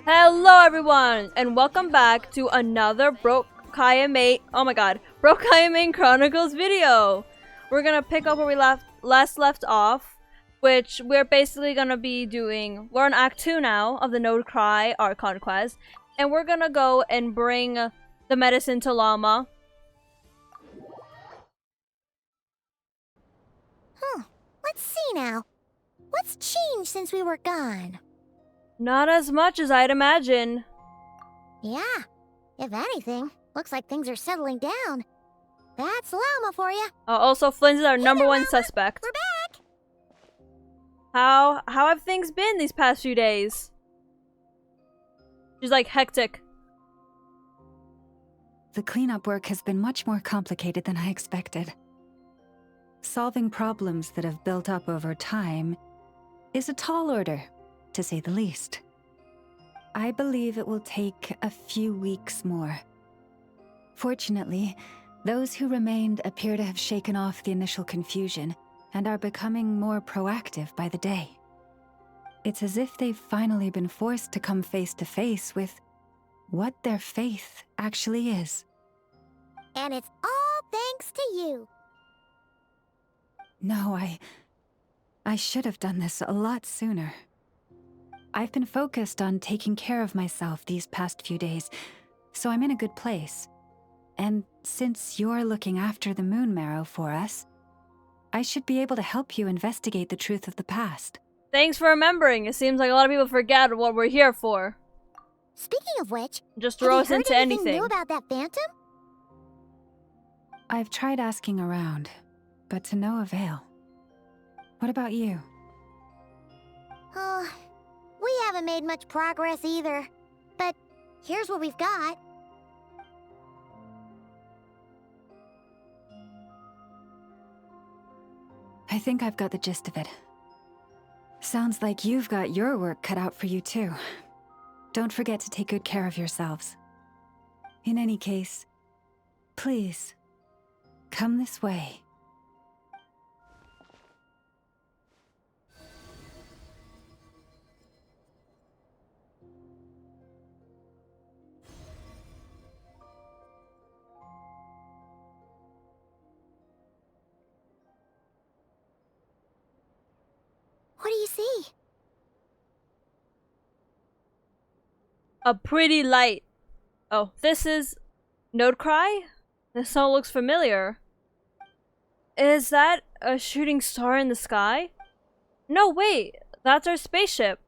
Hello everyone, and welcome back to another Broke Kaeya Main Chronicles video. We're gonna pick up where we last left off, which we're basically gonna be doing. We're on Act 2 now of the Node Krai art conquest, and we're gonna go and bring the medicine to Lauma. Let's see now. What's changed since we were gone? Not as much as I'd imagine. Yeah, if anything, looks like things are settling down. That's Lauma for you. Also, Flins is our number there, one Lauma. suspect. We're back. How have things been these past few days? She's like hectic. The cleanup work has been much more complicated than I expected. Solving problems that have built up over time is a tall order, to say the least. I believe it will take a few weeks more. Fortunately, those who remained appear to have shaken off the initial confusion and are becoming more proactive by the day. It's as if they've finally been forced to come face to face with what their faith actually is. And it's all thanks to you. No, I should have done this a lot sooner. I've been focused on taking care of myself these past few days, so I'm in a good place. And since you're looking after the moon marrow for us, I should be able to help you investigate the truth of the past. Thanks for remembering. It seems like a lot of people forget what we're here for. Speaking of which, Just have throw you us heard into anything anything. new about that phantom? I've tried asking around, but to no avail. What about you? Oh, we haven't made much progress either. But here's what we've got. I think I've got the gist of it. Sounds like you've got your work cut out for you too. Don't forget to take good care of yourselves. In any case, please, come this way. What do you see? A pretty light. Oh, this is Node Krai? This all looks familiar. Is that a shooting star in the sky? No, wait. That's our spaceship.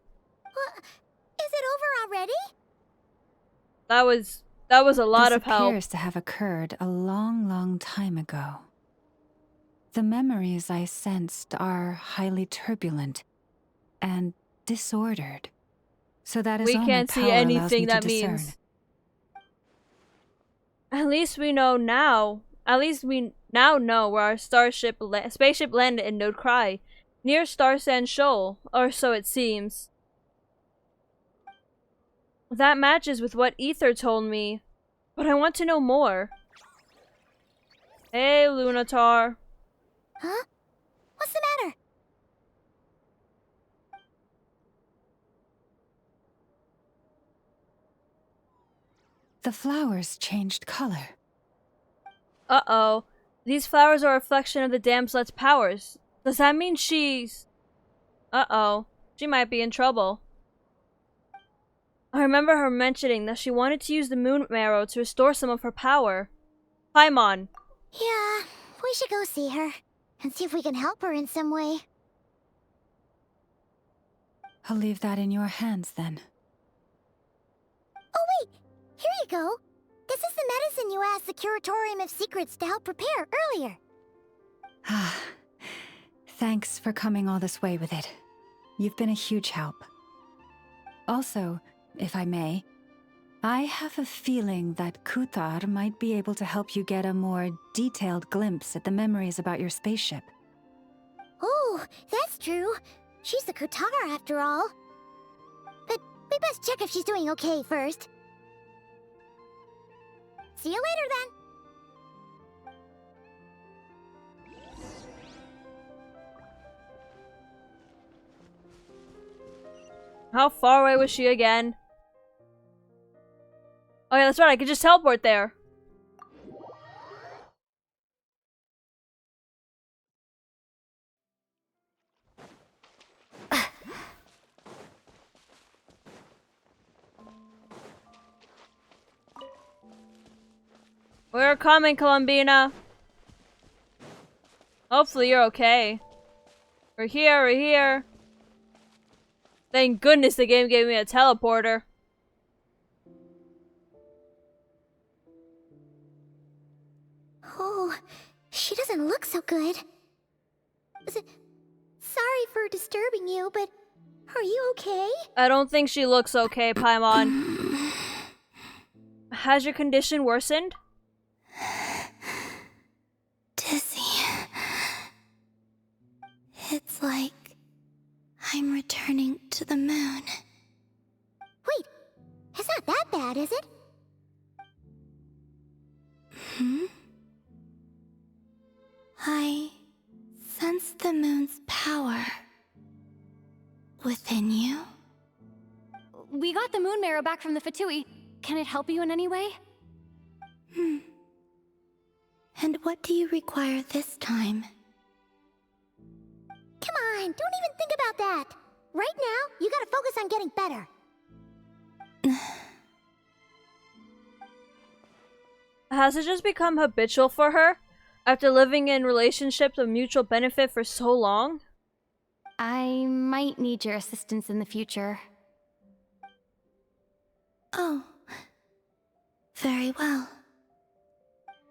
Is it over already? That was a lot of This help. appears to have occurred a long, long time ago. The memories I sensed are highly turbulent and disordered. So that is We all can't my see power allows anything me that to discern. means. At least we know now. At least we now know where our spaceship landed in Node Krai, near Star Sand Shoal, or so it seems. That matches with what Ether told me, but I want to know more. Hey, Lunatar. Huh? What's the matter? The flowers changed color. Uh-oh. These flowers are a reflection of the damselet's powers. Does that mean she's... Uh-oh. She might be in trouble. I remember her mentioning that she wanted to use the moon marrow to restore some of her power. Paimon. Yeah, we should go see her and see if we can help her in some way. I'll leave that in your hands then. Oh wait, here you go. This is the medicine you asked the Curatorium of Secrets to help prepare earlier. Ah, thanks for coming all this way with it. You've been a huge help. Also, if I may, I have a feeling that Kuthar might be able to help you get a more detailed glimpse at the memories about your spaceship. Oh, that's true. She's the Kutar after all. But we best check if she's doing okay first. See you later then. How far away was she again? Oh yeah, that's right, I could just teleport there. We're coming, Columbina. Hopefully you're okay. We're here, we're here. Thank goodness the game gave me a teleporter. Oh, she doesn't look so good. Sorry for disturbing you, but are you okay? I don't think she looks okay, Paimon. Has your condition worsened? Dizzy. It's like I'm returning to the moon. Wait, it's not that bad, is it? I sense the moon's power within you. We got the moon marrow back from the Fatui. Can it help you in any way? And what do you require this time? Come on, don't even think about that. Right now, you gotta focus on getting better. Has it just become habitual for her? After living in relationships of mutual benefit for so long? I might need your assistance in the future. Oh. Very well.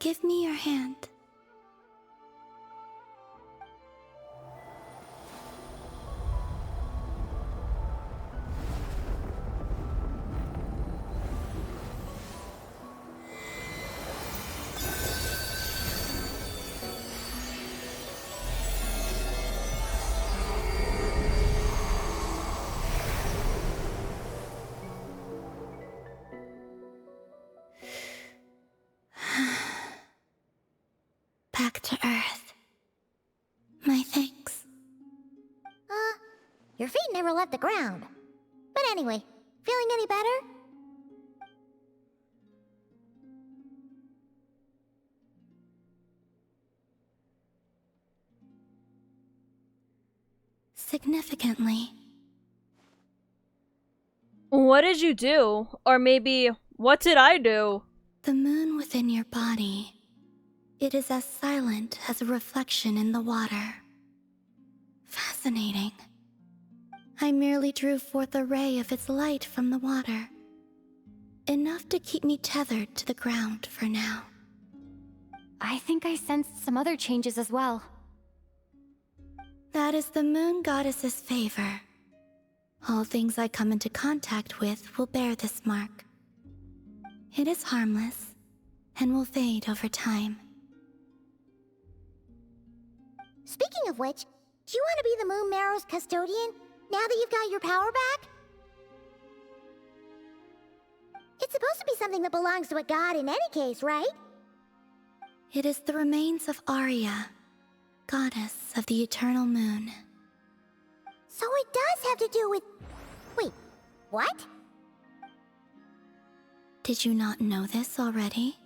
Give me your hand. Back to Earth. My thanks. Your feet never left the ground. But anyway, feeling any better? Significantly. What did you do? Or maybe, what did I do? The moon within your body. It is as silent as a reflection in the water. Fascinating. I merely drew forth a ray of its light from the water. Enough to keep me tethered to the ground for now. I think I sensed some other changes as well. That is the moon goddess's favor. All things I come into contact with will bear this mark. It is harmless, and will fade over time. Speaking of which, do you want to be the Moon Marrow's custodian, now that you've got your power back? It's supposed to be something that belongs to a god in any case, right? It is the remains of Arya, goddess of the eternal moon. So it does have to do with... Wait, what? Did you not know this already?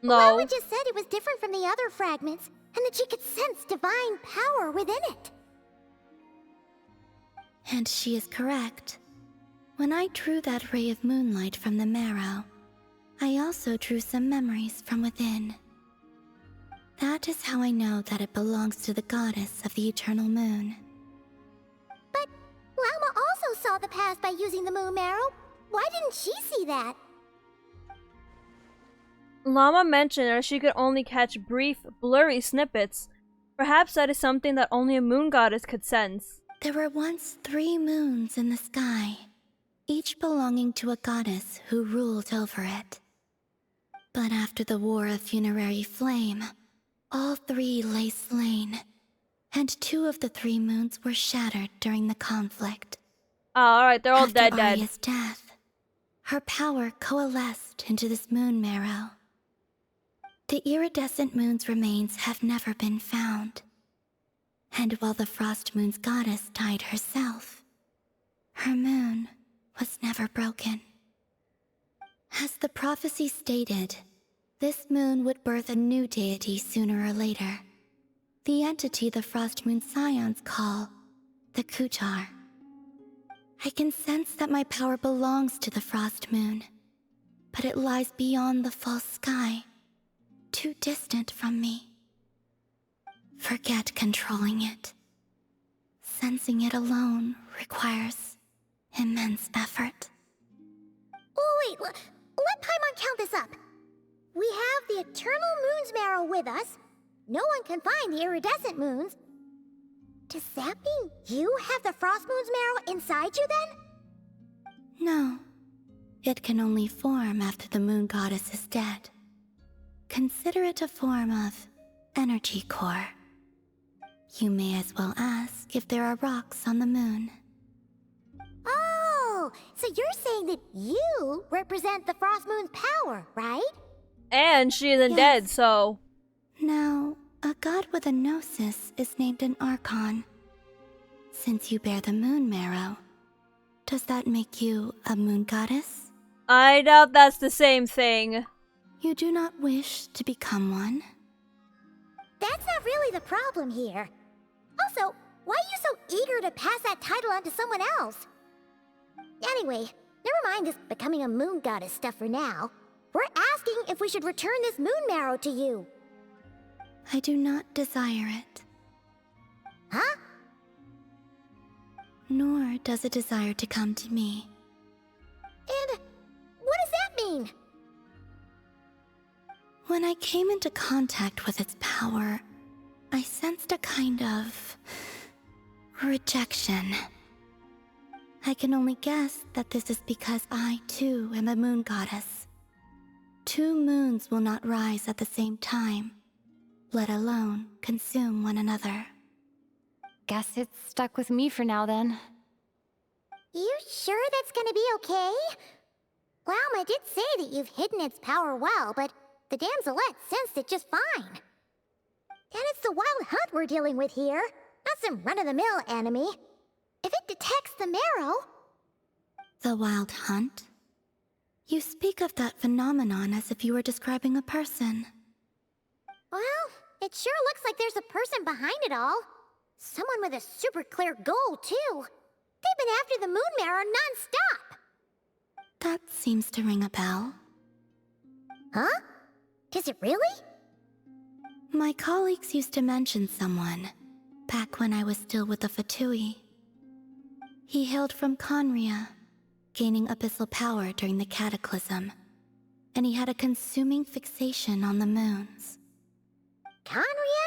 No. Lauma just said it was different from the other fragments, and that she could sense divine power within it. And she is correct. When I drew that ray of moonlight from the marrow, I also drew some memories from within. That is how I know that it belongs to the goddess of the eternal moon. But Lauma also saw the past by using the moon marrow. Why didn't she see that? Lauma mentioned that she could only catch brief, blurry snippets. Perhaps that is something that only a moon goddess could sense. There were once 3 moons in the sky, each belonging to a goddess who ruled over it. But after the War of Funerary Flame, all 3 lay slain, and 2 of the 3 moons were shattered during the conflict. Oh, alright, they're all After dead. Arya's death, her power coalesced into this moon marrow. The iridescent moon's remains have never been found. And while the Frost Moon's goddess died herself, her moon was never broken. As prophecy stated, this moon would birth a new deity sooner or later. The entity the Frost Moon Scions call the Kutar. I can sense that my power belongs to the Frost Moon, but it lies beyond the false sky, too distant from me. Forget controlling it. Sensing it alone requires immense effort. Oh wait, let Paimon count this up. We have the Eternal Moon's Marrow with us. No one can find the iridescent moons. Does that mean you have the Frost Moon's Marrow inside you then? No. It can only form after the moon goddess is dead. Consider it a form of energy core. You may as well ask if there are rocks on the moon. Oh, so you're saying that you represent the Frost Moon's power, right? And she isn't Yes. dead, so... Now, a god with a gnosis is named an Archon. Since you bear the moon marrow, does that make you a moon goddess? I doubt that's the same thing. You do not wish to become one? That's not really the problem here. Also, why are you so eager to pass that title on to someone else? Anyway, never mind this becoming a moon goddess stuff for now. We're asking if we should return this moon marrow to you. I do not desire it. Huh? Nor does it desire to come to me. And what does that mean? When I came into contact with its power, I sensed a kind of rejection. I can only guess that this is because I, too, am a moon goddess. 2 moons will not rise at the same time, let alone consume one another. Guess it's stuck with me for now then. You sure that's gonna be okay? Lauma did say that you've hidden its power well, but the damselette sensed it just fine. And it's the wild hunt we're dealing with here, not some run-of-the-mill enemy. If it detects the marrow... The wild hunt? You speak of that phenomenon as if you were describing a person. Well, it sure looks like there's a person behind it all. Someone with a super clear goal, too. They've been after the moon marrow non-stop. That seems to ring a bell. Huh? Is it really? My colleagues used to mention someone, back when I was still with the Fatui. He hailed from Conria, gaining abyssal power during the Cataclysm, and he had a consuming fixation on the moons. Conria?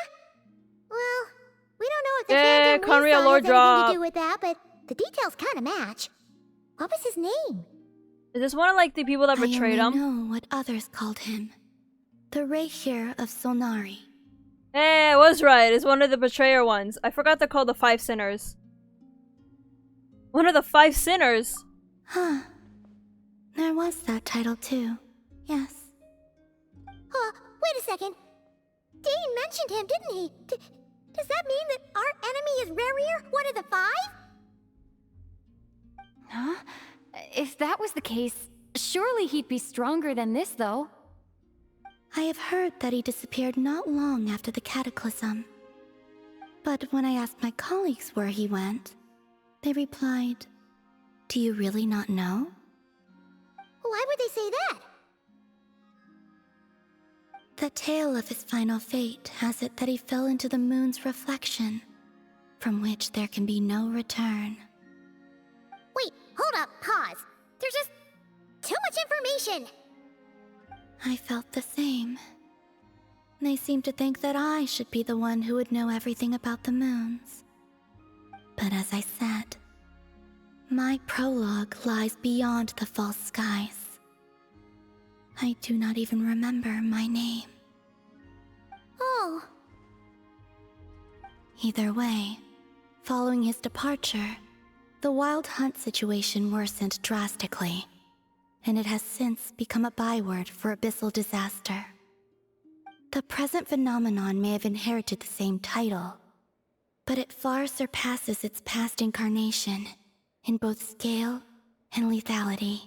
Well, we don't know if the Yeah, Phantom Conria Resaw lore has anything drop. to do with that, but the details kind of match. What was his name? Is this one of like the people that betrayed I him? only know what others called him. The Reikir of Solnari. Hey, I was right. It's one of the betrayer ones. I forgot they're called the 5 sinners. One of the 5 sinners? Huh. There was that title too. Yes. Wait a second. Dane mentioned him, didn't he? Does that mean that our enemy is Rerir, one of the 5? Huh? If that was the case, surely he'd be stronger than this, though. I have heard that he disappeared not long after the Cataclysm. But when I asked my colleagues where he went, they replied, "Do you really not know?" Why would they say that? The tale of his final fate has it that he fell into the moon's reflection, from which there can be no return. Wait, hold up, pause. There's just too much information. I felt the same. They seemed to think that I should be the one who would know everything about the moons. But as I said, my prologue lies beyond the false skies. I do not even remember my name. Oh, Either way, following his departure, the wild hunt situation worsened drastically, and it has since become a byword for abyssal disaster. The present phenomenon may have inherited the same title, but it far surpasses its past incarnation in both scale and lethality.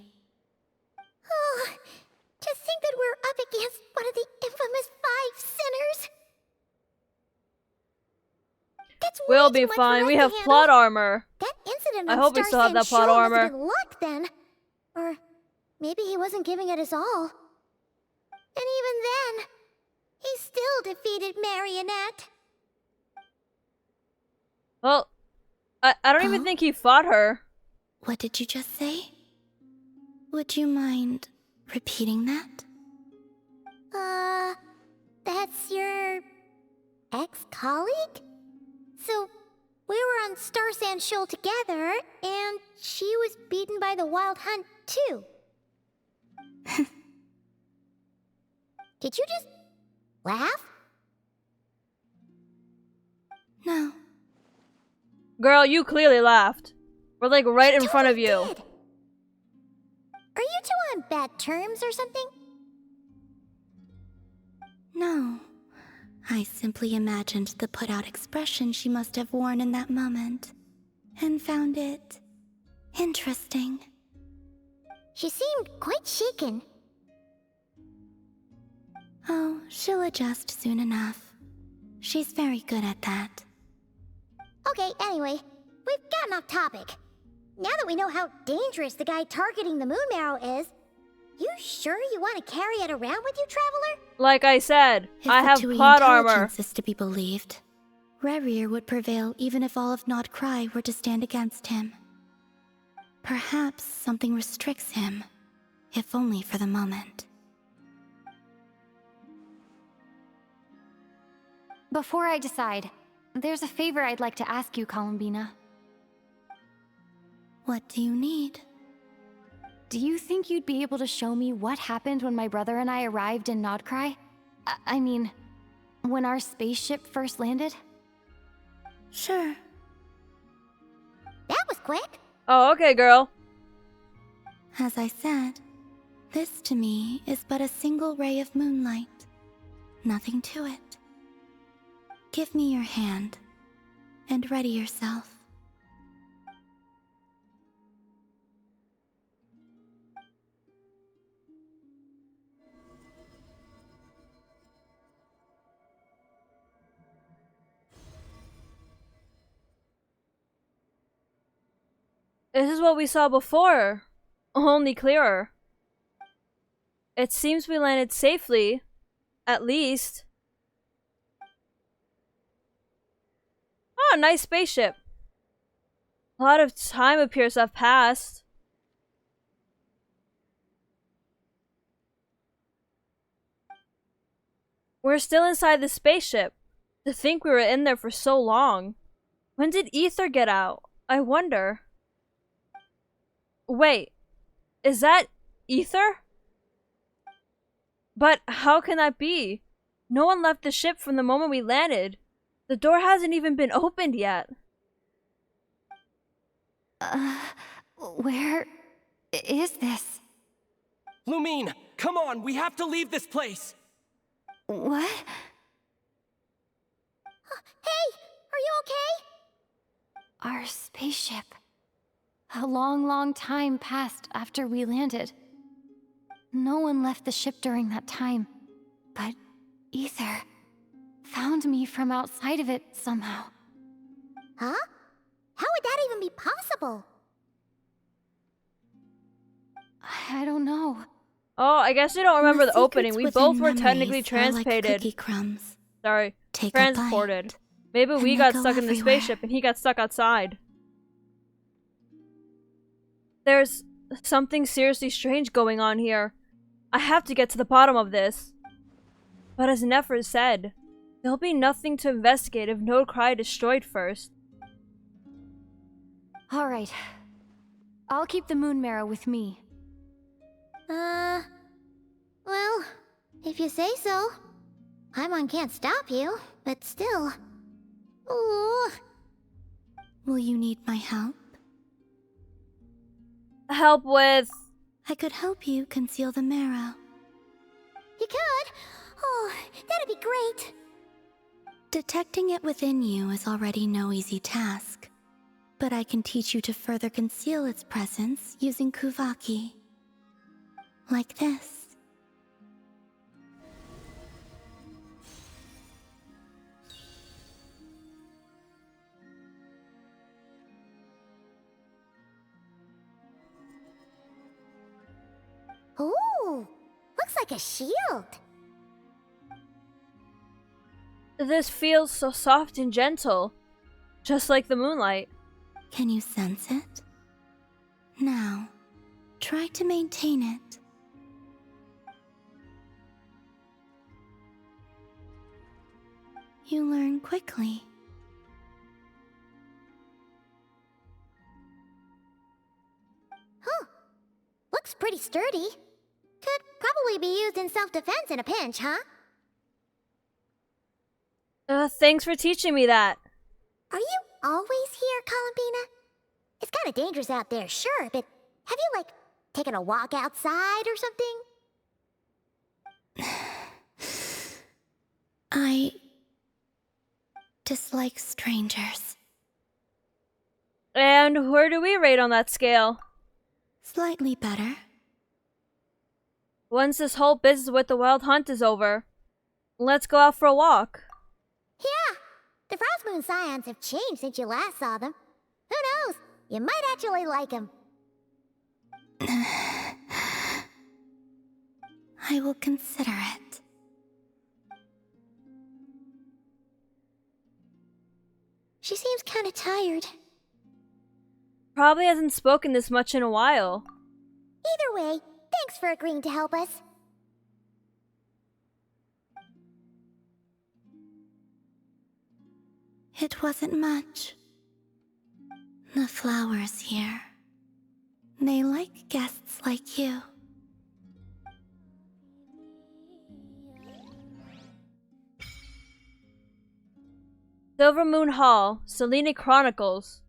against one of the infamous 5 sinners. That's We'll way be too much fine. for We us to have handle. plot armor. That incident I on hope we Star still have San that plot Shul must armor. have been luck then. Or maybe he wasn't giving it his all. And even then, he still defeated Marionette. Well, I don't even Huh? think he fought her. What did you just say? Would you mind repeating that? That's your ex-colleague? So, we were on Star San Shul together, and she was beaten by the Wild Hunt, too. Did you just laugh? No. Girl, you clearly laughed. We're like right in front of Totally you. did. Are you two on bad terms or something? No. I simply imagined the put-out expression she must have worn in that moment, and found it interesting. She seemed quite shaken. Oh, she'll adjust soon enough. She's very good at that. Okay, anyway, we've gotten off topic. Now that we know how dangerous the guy targeting the moon marrow is, you sure you want to carry it around with you, Traveler? Like I said, If I the have Tui plot armor. intelligence is to be believed, Rerir would prevail even if all of Not Krai were to stand against him. Perhaps something restricts him, if only for the moment. Before I decide, there's a favor I'd like to ask you, Columbina. What do you need? Do you think you'd be able to show me what happened when my brother and I arrived in Nodkrai? I mean, when our spaceship first landed? Sure. That was quick. Oh, okay, girl. As I said, this to me is but a single ray of moonlight. Nothing to it. Give me your hand, and ready yourself. This is what we saw before, only clearer. It seems we landed safely, at least. Oh, nice spaceship. A lot of time appears to have passed. We're still inside the spaceship. To think we were in there for so long. When did Ether get out? I wonder. Wait, is that Ether? But how can that be? No one left the ship from the moment we landed. The door hasn't even been opened yet. Where is this? Lumine, come on, we have to leave this place! What? Hey, are you okay? Our spaceship. A long, long time passed after we landed. No one left the ship during that time, but Ether found me from outside of it somehow. Huh? How would that even be possible? I don't know. Oh, I guess we don't remember the opening. We secrets both within were technically memories are like transported. cookie crumbs. Sorry, Take a bite, transported. Maybe and we they got go stuck in the everywhere. spaceship and he got stuck outside. There's something seriously strange going on here. I have to get to the bottom of this. But as Nefer said, there'll be nothing to investigate if No Cry destroyed first. Alright. I'll keep the moon marrow with me. Well, if you say so. Paimon can't stop you, but still. Ooh. Will you need my help? Help with... I could help you conceal the marrow. You could? Oh, that'd be great. Detecting it within you is already no easy task, but I can teach you to further conceal its presence using Kuvaki. Like this. looks like a shield. This feels so soft and gentle, just like the moonlight. Can you sense it? Now, try to maintain it. You learn quickly. Huh. Looks pretty sturdy. Could probably be used in self-defense in a pinch, huh? Thanks for teaching me that. Are you always here, Columbina? It's kind of dangerous out there, sure, but have you, like, taken a walk outside or something? I dislike strangers. And where do we rate on that scale? Slightly better. Once this whole business with the wild hunt is over, let's go out for a walk. Yeah, the Frost Moon Scions have changed since you last saw them. Who knows? You might actually like them. I will consider it. She seems kind of tired. Probably hasn't spoken this much in a while. Either way, thanks for agreeing to help us. It wasn't much. The flowers here. They like guests like you. Silver Moon Hall, Selene Chronicles.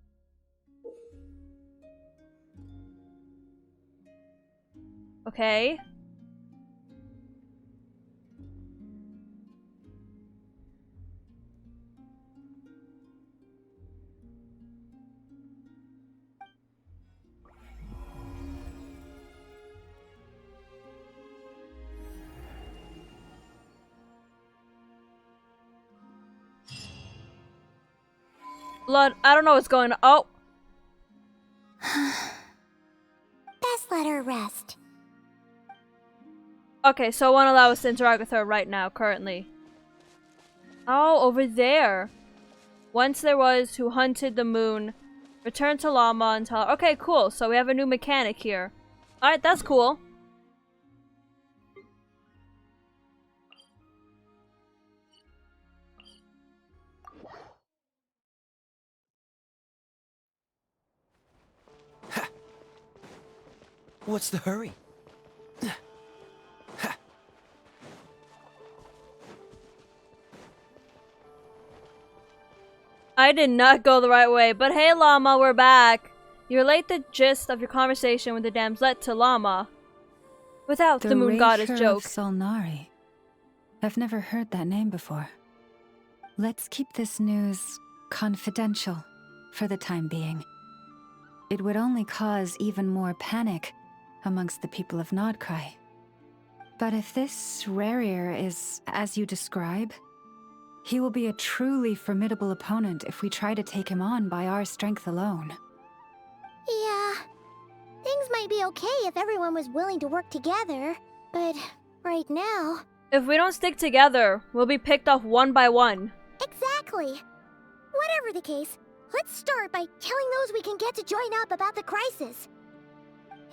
Okay. Blood, I don't know what's going on. Oh, Best let her rest. okay, so it won't allow us to interact with her right now, currently. Oh, over there. Once there was who hunted the moon. Return to Lauma and tell her. Okay, cool. So we have a new mechanic here. Alright, that's cool. What's the hurry? I did not go the right way, but hey Lauma, we're back. You relate the gist of your conversation with the damslet to Lauma. Without the moon goddess Raker joke. of Solnari. I've never heard that name before. Let's keep this news confidential for the time being. It would only cause even more panic amongst the people of Krai. But if this Rarer is as you describe, he will be a truly formidable opponent if we try to take him on by our strength alone. Yeah, things might be okay if everyone was willing to work together, but right now... If we don't stick together, we'll be picked off one by one. Exactly. Whatever the case, let's start by telling those we can get to join up about the crisis.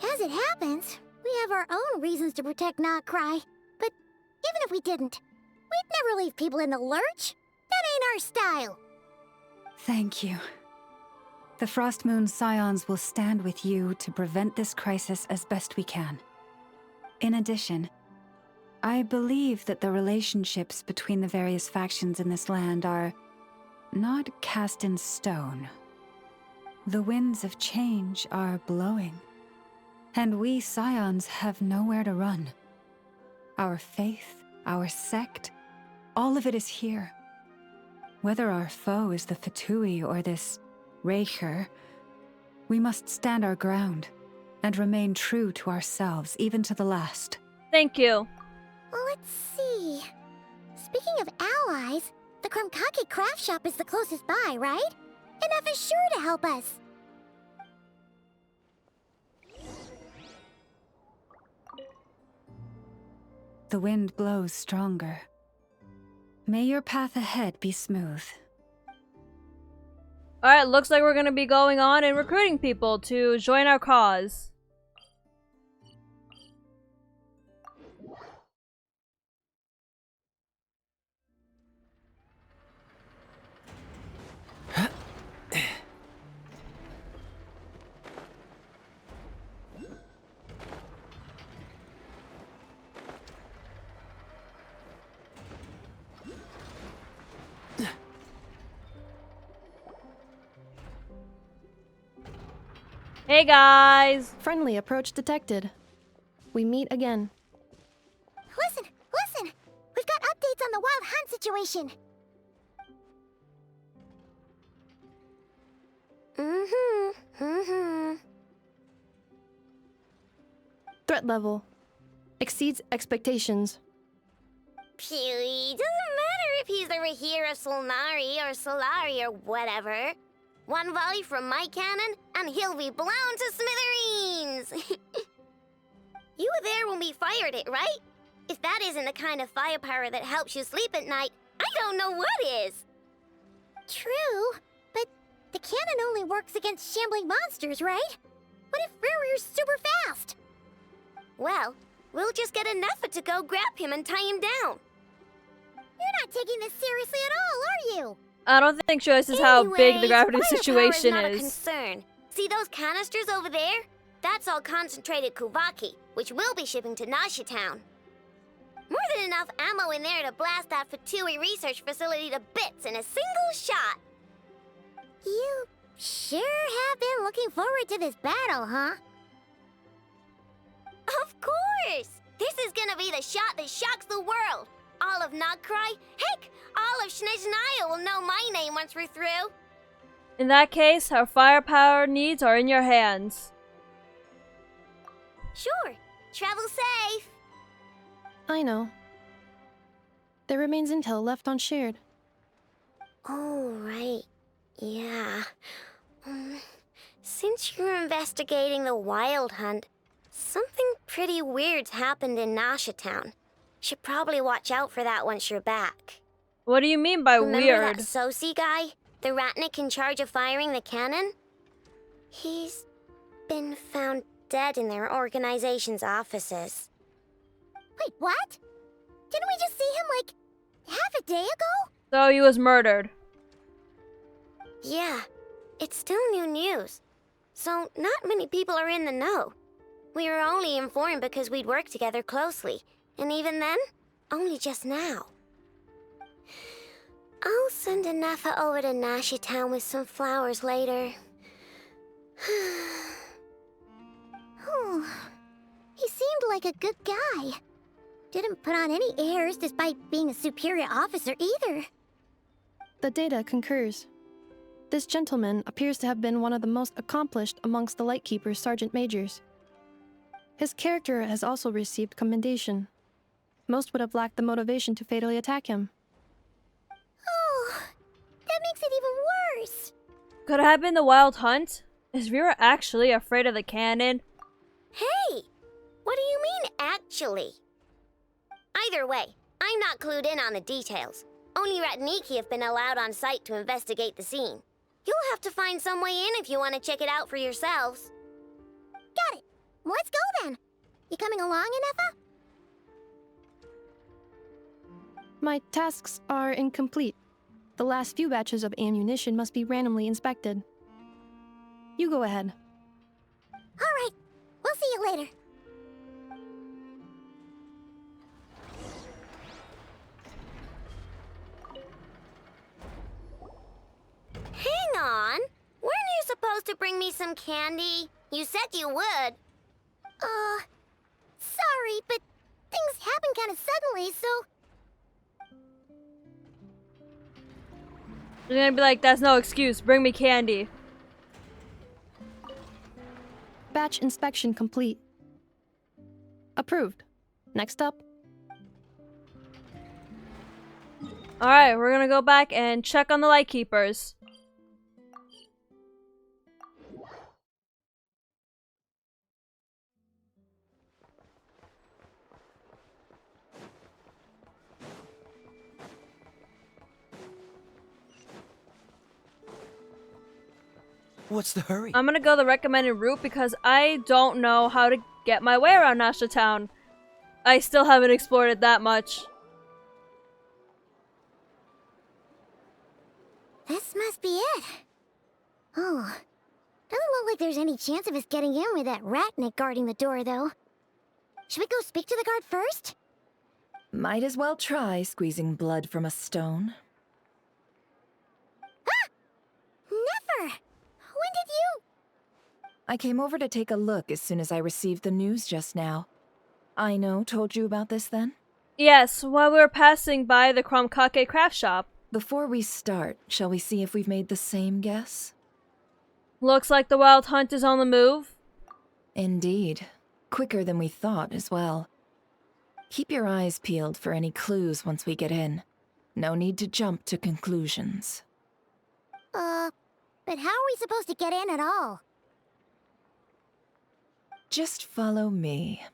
As it happens, we have our own reasons to protect Krai, but even if we didn't, we'd never leave people in the lurch. That ain't our style. Thank you. The Frost Moon Scions will stand with you to prevent this crisis as best we can. In addition, I believe that the relationships between the various factions in this land are not cast in stone. The winds of change are blowing, and we Scions have nowhere to run. Our faith, our sect, all of it is here. Whether our foe is the Fatui or this Raker, we must stand our ground and remain true to ourselves, even to the last. Thank you. Well, let's see. Speaking of allies, the Krumkake craft shop is the closest by, right? And F is sure to help us. the wind blows stronger. May your path ahead be smooth. Alright, looks like we're gonna be going on and recruiting people to join our cause. Hey guys! Friendly approach detected. We meet again. Listen, listen! We've got updates on the wild hunt situation. Threat level exceeds expectations. Phew, doesn't matter if he's the Rahira Solnari or Solari or whatever. One volley from my cannon, and he'll be blown to smithereens! You were there when we fired it, right? If that isn't the kind of firepower that helps you sleep at night, I don't know what is! True, but the cannon only works against shambling monsters, right? What if Rarir's super fast? Well, we'll just get an effort to go grab him and tie him down. You're not taking this seriously at all, are you? I don't think this is how big the gravity Anyways, situation firepower is. not a concern. See those canisters over there? That's all concentrated Kuvaki, which we'll be shipping to Nasha Town. More than enough ammo in there to blast that Fatui research facility to bits in a single shot. You sure have been looking forward to this battle, huh? Of course! This is gonna be the shot that shocks the world. All of Krai, heck, all of Snezhnaya will know my name once we're through. In that case, our firepower needs are in your hands. Sure. Travel safe. I know. There remains intel left unshared. Oh, right. Yeah. Since you're investigating the wild hunt, something pretty weird's happened in Nasha Town. Should probably watch out for that once you're back. What do you mean by Remember weird? that Sousi guy? The Ratnik in charge of firing the cannon? He's been found dead in their organization's offices. Wait, what? Didn't we just see him, like, half a day ago? So he was murdered. Yeah, it's still new news. So not many people are in the know. We were only informed because we'd worked together closely. And even then, only just now. I'll send a Nepha over to Nasha Town with some flowers later. Oh, he seemed like a good guy. Didn't put on any airs despite being a superior officer either. The data concurs. This gentleman appears to have been one of the most accomplished amongst the Lightkeeper's Sergeant Majors. His character has also received commendation. Most would have lacked the motivation to fatally attack him. Oh, that makes it even worse. Could it have been the wild hunt? Is Vera actually afraid of the cannon? Hey, what do you mean, actually? Either way, I'm not clued in on the details. Only Ratniki have been allowed on site to investigate the scene. You'll have to find some way in if you want to check it out for yourselves. Got it. Let's go then. You coming along, Inefa? My tasks are incomplete. The last few batches of ammunition must be randomly inspected. You go ahead. All right. We'll see you later. Hang on. Weren't you supposed to bring me some candy? You said you would. Sorry, but things happened kind of suddenly, so... They're gonna be like, that's no excuse, bring me candy. Batch inspection complete. Approved. Next up. Alright, we're gonna go back and check on the Lightkeepers. What's the hurry? I'm gonna go the recommended route because I don't know how to get my way around Nasha Town. I still haven't explored it that much. This must be it. Oh, doesn't look like there's any chance of us getting in with that ratnik guarding the door, though. Should we go speak to the guard first? Might as well try squeezing blood from a stone. Never! When did you... I came over to take a look as soon as I received the news just now. Aino told you about this then? Yes, while we were passing by the Kromkake craft shop. Before we start, shall we see if we've made the same guess? Looks like the wild hunt is on the move. Indeed. Quicker than we thought as well. Keep your eyes peeled for any clues once we get in. No need to jump to conclusions. But how are we supposed to get in at all? Just follow me.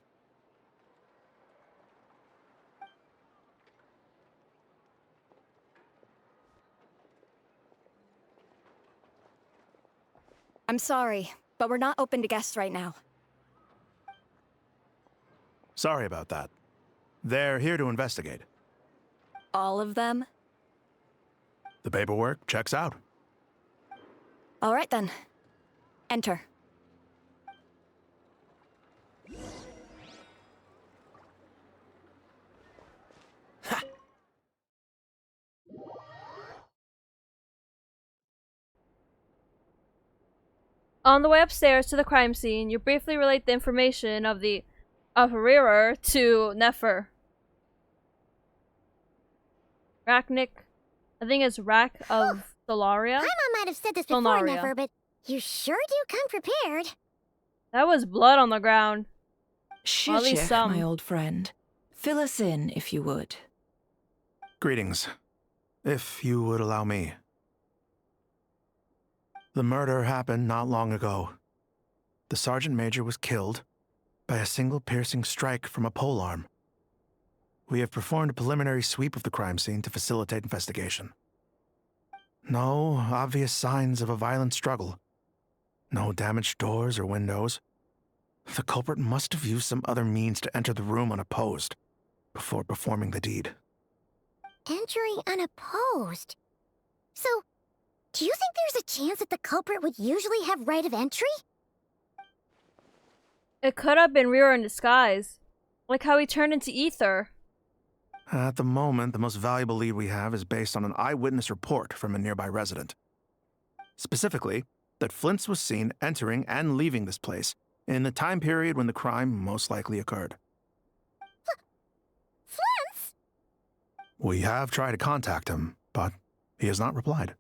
I'm sorry, but we're not open to guests right now. Sorry about that. They're here to investigate. All of them? The paperwork checks out. All right then. Enter. On the way upstairs to the crime scene, you briefly relate the information of the Operator to Nefer. Rachnik, I think it's Rack of Solaria. Paimon might have said this before, Solaria. Never, but you sure do come prepared. That was blood on the ground. Well, at least Shishik, some. my old friend. Fill us in, if you would. Greetings. If you would allow me. The murder happened not long ago. The Sergeant Major was killed by a single piercing strike from a polearm. We have performed a preliminary sweep of the crime scene to facilitate investigation. No obvious signs of a violent struggle. No damaged doors or windows. The culprit must have used some other means to enter the room unopposed before performing the deed. Entering unopposed. So, do you think there's a chance that the culprit would usually have right of entry? It could have been Rira in disguise. Like how he turned into ether. At the moment, the most valuable lead we have is based on an eyewitness report from a nearby resident. Specifically, that Flins was seen entering and leaving this place in the time period when the crime most likely occurred. Flins? We have tried to contact him, but he has not replied.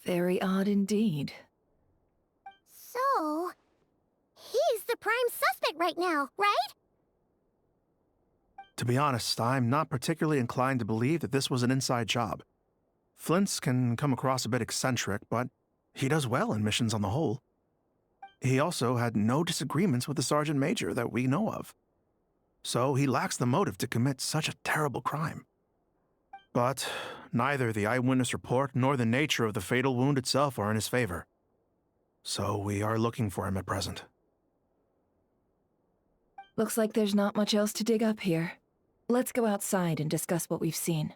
Very odd indeed. So, he's the prime suspect right now, right? To be honest, I'm not particularly inclined to believe that this was an inside job. Flint's can come across a bit eccentric, but he does well in missions on the whole. He also had no disagreements with the Sergeant Major that we know of. So he lacks the motive to commit such a terrible crime. But neither the eyewitness report nor the nature of the fatal wound itself are in his favor. So we are looking for him at present. Looks like there's not much else to dig up here. Let's go outside and discuss what we've seen.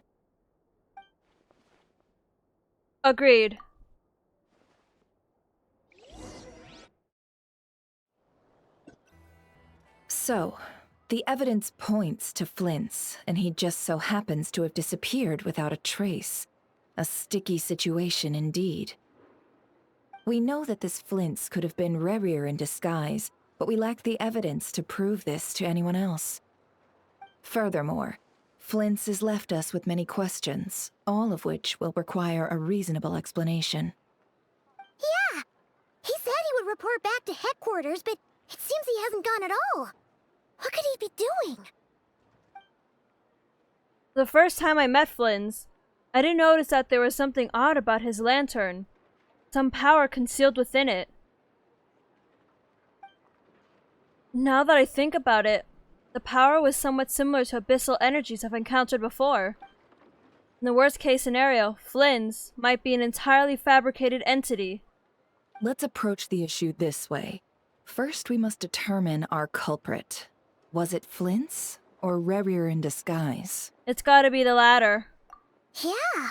Agreed. So, the evidence points to Flins, and he just so happens to have disappeared without a trace. A sticky situation indeed. We know that this Flins could have been Rerir in disguise, but we lack the evidence to prove this to anyone else. Furthermore, Flins has left us with many questions, all of which will require a reasonable explanation. Yeah! He said he would report back to headquarters, but it seems he hasn't gone at all. What could he be doing? The first time I met Flins, I didn't notice that there was something odd about his lantern. Some power concealed within it. Now that I think about it, the power was somewhat similar to abyssal energies I've encountered before. In the worst case scenario, Flins might be an entirely fabricated entity. Let's approach the issue this way. First, we must determine our culprit. Was it Flins or Rerir in disguise? It's gotta be the latter. Yeah.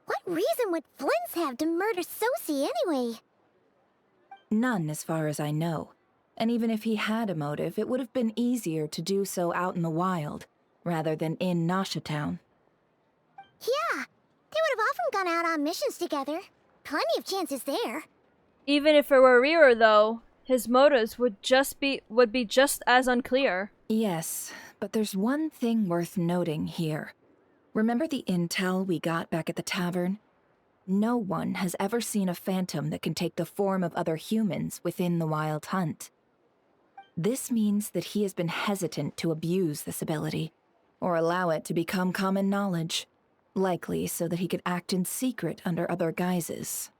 What reason would Flins have to murder Sousi anyway? None, as far as I know. And even if he had a motive, it would have been easier to do so out in the wild, rather than in Nasha Town. Yeah. They would have often gone out on missions together. Plenty of chances there. Even if it were Rerir, though, his motives would be just as unclear. Yes, but there's one thing worth noting here. Remember the intel we got back at the tavern? No one has ever seen a phantom that can take the form of other humans within the Wild Hunt. This means that he has been hesitant to abuse this ability, or allow it to become common knowledge, likely so that he could act in secret under other guises.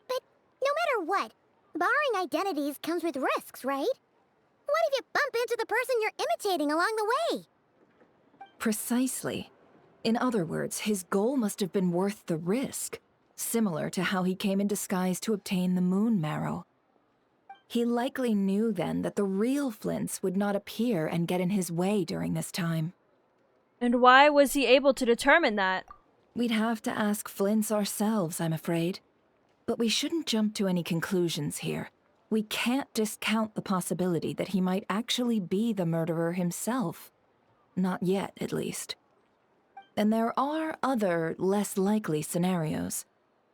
But no matter what, borrowing identities comes with risks, right? What if you bump into the person you're imitating along the way? Precisely. In other words, his goal must have been worth the risk, similar to how he came in disguise to obtain the moon marrow. He likely knew then that the real Flins would not appear and get in his way during this time. And why was he able to determine that? We'd have to ask Flins ourselves, I'm afraid. But we shouldn't jump to any conclusions here. We can't discount the possibility that he might actually be the murderer himself. Not yet, at least. And there are other, less likely scenarios.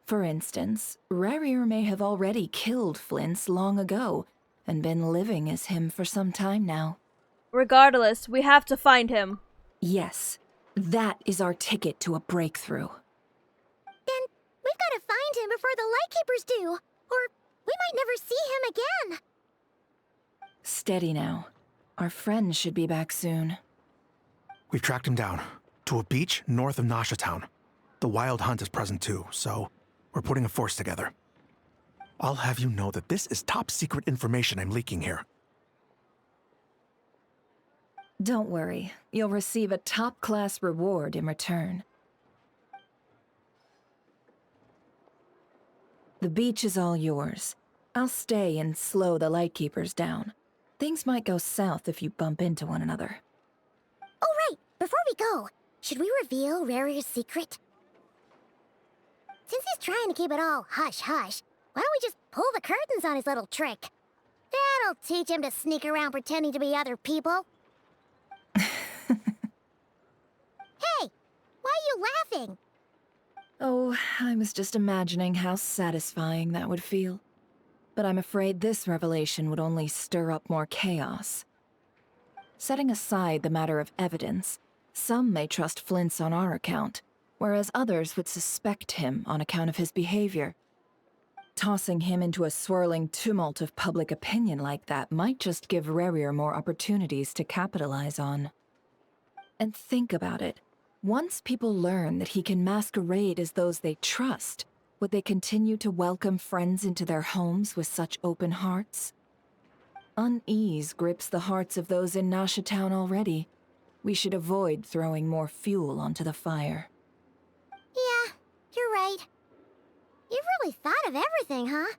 For instance, Rerir may have already killed Flins long ago, and been living as him for some time now. Regardless, we have to find him. Yes, that is our ticket to a breakthrough. Then we've got to find him before the Lightkeepers do, or we might never see him again. Steady now. Our friend should be back soon. We've tracked him down to a beach north of Nasha Town. The Wild Hunt is present too, so we're putting a force together. I'll have you know that this is top secret information I'm leaking here. Don't worry, you'll receive a top-class reward in return. The beach is all yours. I'll stay and slow the Lightkeepers down. Things might go south if you bump into one another. Oh right, before we go, should we reveal Rerir's secret? Since he's trying to keep it all hush-hush, why don't we just pull the curtains on his little trick? That'll teach him to sneak around pretending to be other people. Hey, why are you laughing? Oh, I was just imagining how satisfying that would feel. But I'm afraid this revelation would only stir up more chaos. Setting aside the matter of evidence, some may trust Flint's on our account, whereas others would suspect him on account of his behavior. Tossing him into a swirling tumult of public opinion like that might just give Rerir more opportunities to capitalize on. And think about it. Once people learn that he can masquerade as those they trust, would they continue to welcome friends into their homes with such open hearts? Unease grips the hearts of those in Nasha Town already. We should avoid throwing more fuel onto the fire. Yeah, you're right. You've really thought of everything, huh?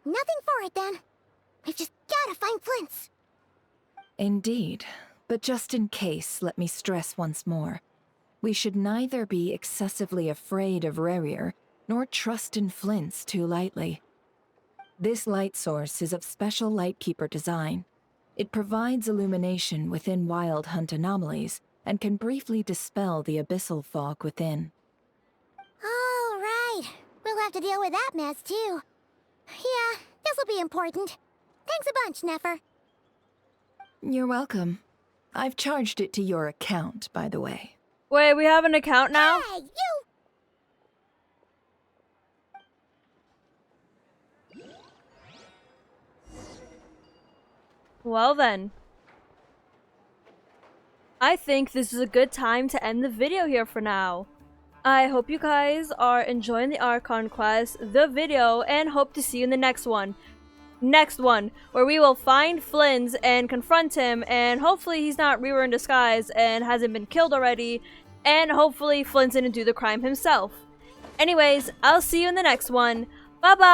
Nothing for it, then. We've just gotta find Flint's. Indeed. But just in case, let me stress once more. We should neither be excessively afraid of Rerir, nor trust in Flint's too lightly. This light source is of special Lightkeeper design. It provides illumination within Wild Hunt anomalies, and can briefly dispel the abyssal fog within. Oh, right. We'll have to deal with that mess, too. Yeah, this'll be important. Thanks a bunch, Nefer. You're welcome. I've charged it to your account, by the way. Wait, we have an account now? Hey, you! Well then. I think this is a good time to end the video here for now. I hope you guys are enjoying the Archon quest, the video, and hope to see you in the next one. Where we will find Flins and confront him, and hopefully he's not Rerir in disguise and hasn't been killed already, And hopefully Flint's didn't do the crime himself. Anyways, I'll see you in the next one. Bye-bye!